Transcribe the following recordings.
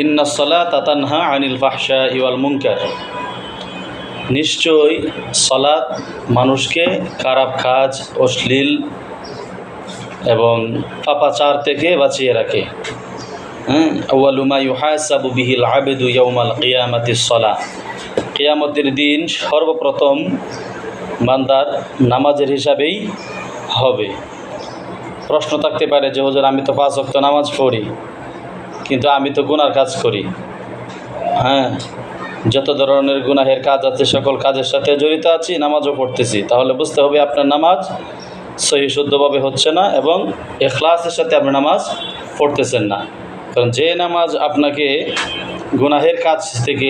ইন্নাস সালাতা তানহা আনিল ফাহশাই ওয়াল মুনকার, নিশ্চয়ই সালাত মানুষকে খারাপ কাজ, অশ্লীল এবং পাপাচার থেকে বাঁচিয়ে রাখে। আউয়ালু মা ইউহাসাবু বিহিল আবদু ইয়াউমাল কিয়ামাতিস সালাহ, কিয়ামতের দিন সর্বপ্রথম বান্দার নামাজের হিসাবেই হবে। প্রশ্ন থাকতে পারে যে হুজুর, আমি তো 5 ওয়াক্ত নামাজ পড়ি, কিন্তু আমি তো গুনার কাজ করি। যত ধরনের গুনাহের কাজ আছে সকল কাজের সাথে জড়িত আছি, নামাজও পড়তেছি। তাহলে বুঝতে হবে আপনার নামাজ সহি শুদ্ধভাবে হচ্ছে না এবং ইখলাসের সাথে আপনি নামাজ পড়তেছেন না। কারণ যে নামাজ আপনাকে গুনাহের কাজ থেকে,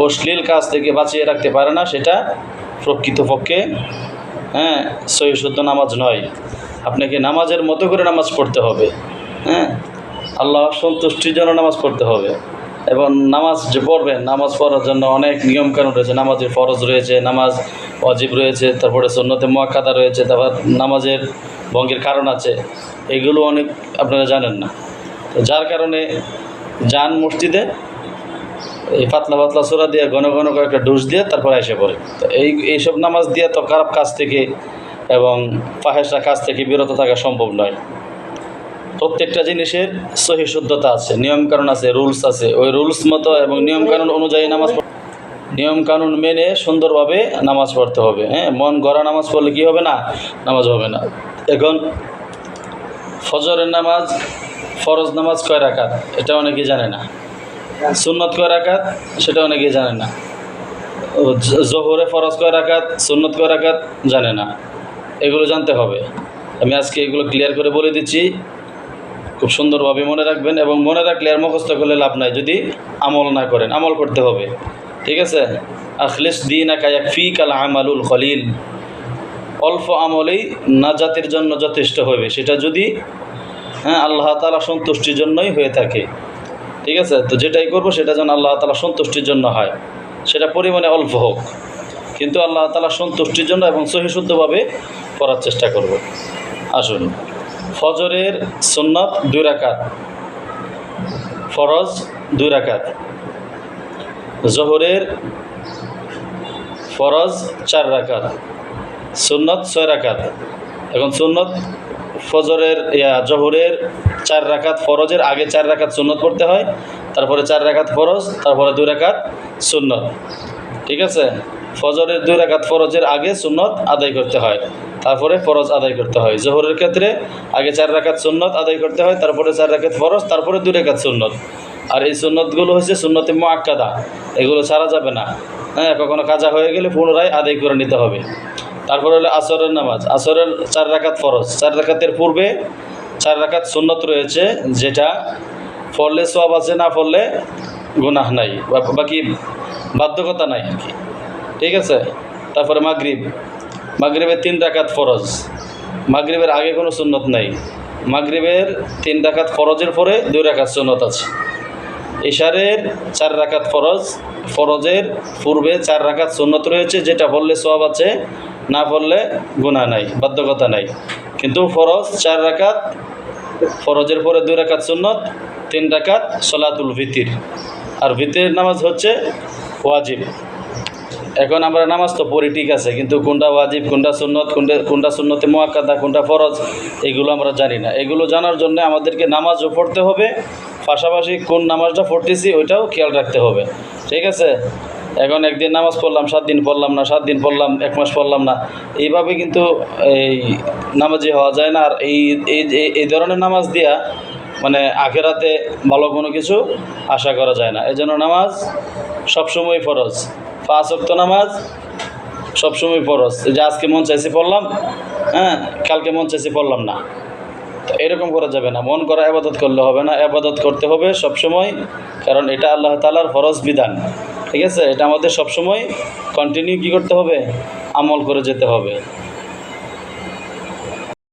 অশ্লীল কাজ থেকে বাঁচিয়ে রাখতে পারে না, সেটা প্রকৃতপক্ষে সহি শুদ্ধ নামাজ নয়। আপনাকে নামাজের মতো করে নামাজ পড়তে হবে। আল্লাহ সন্তুষ্টির জন্য নামাজ পড়তে হবে। এবং নামাজ যে পড়বেন, নামাজ পড়ার জন্য অনেক নিয়মকানুন রয়েছে। নামাজের ফরজ রয়েছে, নামাজ ওয়াজিব রয়েছে, তারপরে সুন্নতে মুআক্কাদা রয়েছে, তারপর নামাজের ভঙ্গের কারণ আছে। এগুলো অনেক আপনারা জানেন না। তো যার কারণে যান মসজিদে, এই পাতলা পাতলা সূরা দিয়ে ঘন ঘন কয়েকটা ডোজ দিয়ে তারপর এসে পড়ে। তো এইসব নামাজ দিয়ে তো খারাপ কাজ থেকে এবং ফাহেসা কাজ থেকে বিরত থাকা সম্ভব নয়। প্রত্যেকটা জিনিসের সহি শুদ্ধতা আছে, নিয়মকানুন আছে, রুলস আছে। ওই রুলস মতো এবং নিয়মকানুন অনুযায়ী নিয়মকানুন মেনে সুন্দরভাবে নামাজ পড়তে হবে। মন গড়া নামাজ পড়লে কী হবে না? নামাজ হবে না। এখন ফজরের নামাজ, ফরজ নামাজ কয় রাকাত, এটা অনেকেই জানে না। সুন্নত কয় রাকাত, সেটা অনেকেই জানে না। জোহরে ফরজ কয় রাকাত, সুন্নত কয় রাকাত, জানে না। এগুলো জানতে হবে। আমি আজকে এগুলো ক্লিয়ার করে বলে দিচ্ছি, খুব সুন্দরভাবে মনে রাখবেন। এবং মনে রাখলে আর মুখস্থ করলে লাভ নাই যদি আমল না করেন। আমল করতে হবে, ঠিক আছে? আখলিস দীনাকা ইয়াকফিকাল আমালুল কলিল, অল্প আমলেই নাজাতের জন্য যথেষ্ট হবে। সেটা যদি আল্লাহ তাআলা সন্তুষ্টির জন্যই হয়ে থাকে, ঠিক আছে? তো যেটাই করবো সেটা যেন আল্লাহ তাআলা সন্তুষ্টির জন্য হয়, সেটা পরিমাণে অল্প হোক, কিন্তু আল্লাহ তাআলা সন্তুষ্টির জন্য এবং সহিশুদ্ধভাবে করার চেষ্টা করব। আসুন, ফজরের সুন্নত 2 রাকাত, ফরজ 2 রাকাত, জোহরের ফরজ 4 রাকাত, সুন্নত 6 রাকাত। এখন সুন্নত ফজরের জোহরের 4 রাকাত, ফরজের আগে 4 রাকাত সুন্নত পড়তে হয়, তারপরে 4 রাকাত ফরজ, তারপরে 2 রাকাত সুন্নত, ঠিক আছে? ফজরের 2 রাকাত ফরজের আগে সুন্নত আদায় করতে হয়, তারপরে ফরজ আদায় করতে হয়। জোহরের ক্ষেত্রে আগে 4 রাকাত সুন্নত আদায় করতে হয়, তারপরে 4 রাকাত ফরজ, তারপরে 2 রাকাত সুন্নত। আর এই সুন্নতগুলো হচ্ছে সুন্নতে মুআক্কাদা, এগুলো ছাড়া যাবে না। কখনো কাজা হয়ে গেলে পুনরায় আদায় করে নিতে হবে। তারপরে হলো আসরের নামাজ, আসরের 4 রাকাত ফরজ, 4 রাকাতের পূর্বে 4 রাকাত সুন্নত রয়েছে, যেটা পড়লে সওয়াব আছে, না পড়লে গুনাহ নাই, বাকি বাধ্যকতা নাই আর কি, ঠিক আছে? তারপরে মাগরিবের 3 রাকাত ফরজ, মাগরিবের আগে কোনো সুন্নত নাই। মাগরিবের 3 রাকাত ফরজের পরে 2 রাকাত সুন্নত আছে। ইশারের 4 রাকাত ফরজ, ফরজের পূর্বে 4 রাকাত সুন্নত রয়েছে, যেটা পড়লে সওয়াব আছে, না পড়লে গুনাহ নাই, বাধ্যকতা নাই। কিন্তু ফরজ 4 রাকাত, ফরজের পরে 2 রাকাত সুন্নত, 3 রাকাত সলাতুল ভিতির। আর ভিতিরের নামাজ হচ্ছে ওয়াজিব। এখন আমরা নামাজ তো পড়ি, ঠিক আছে, কিন্তু কোনটা ওয়াজিব, কোনটা সুন্নত, কোনটা সুন্নতে মুআক্কাদা, কোনটা ফরজ, এগুলো আমরা জানি না। এগুলো জানার জন্য আমাদেরকে নামাজও পড়তে হবে, পাশাপাশি কোন নামাজটা পড়তেছি ওইটাও খেয়াল রাখতে হবে, ঠিক আছে? এখন একদিন নামাজ পড়লাম, 7 দিন পড়লাম না, 7 দিন পড়লাম, 1 মাস পড়লাম না, এইভাবে কিন্তু এই নামাজি হওয়া যায় না। আর এই ধরনের নামাজ দিয়া মানে আখেরাতে ভালো কোনো কিছু আশা করা যায় না। এই জন্য নামাজ সবসময় ফরজ, 5 ওয়াক্ত নামাজ সবসময় ফরজ। যে আজকে মন চাইছে পড়লাম, কালকে মন চাইছে পড়লাম না, তো এরকম করা যাবে না। মন করা ইবাদত করলে হবে না, ইবাদত করতে হবে সবসময়, কারণ এটা আল্লাহ তাআলার ফরজ বিধান, ঠিক আছে? এটা আমাদের সবসময় কন্টিনিউ কী করতে হবে? আমল করে যেতে হবে।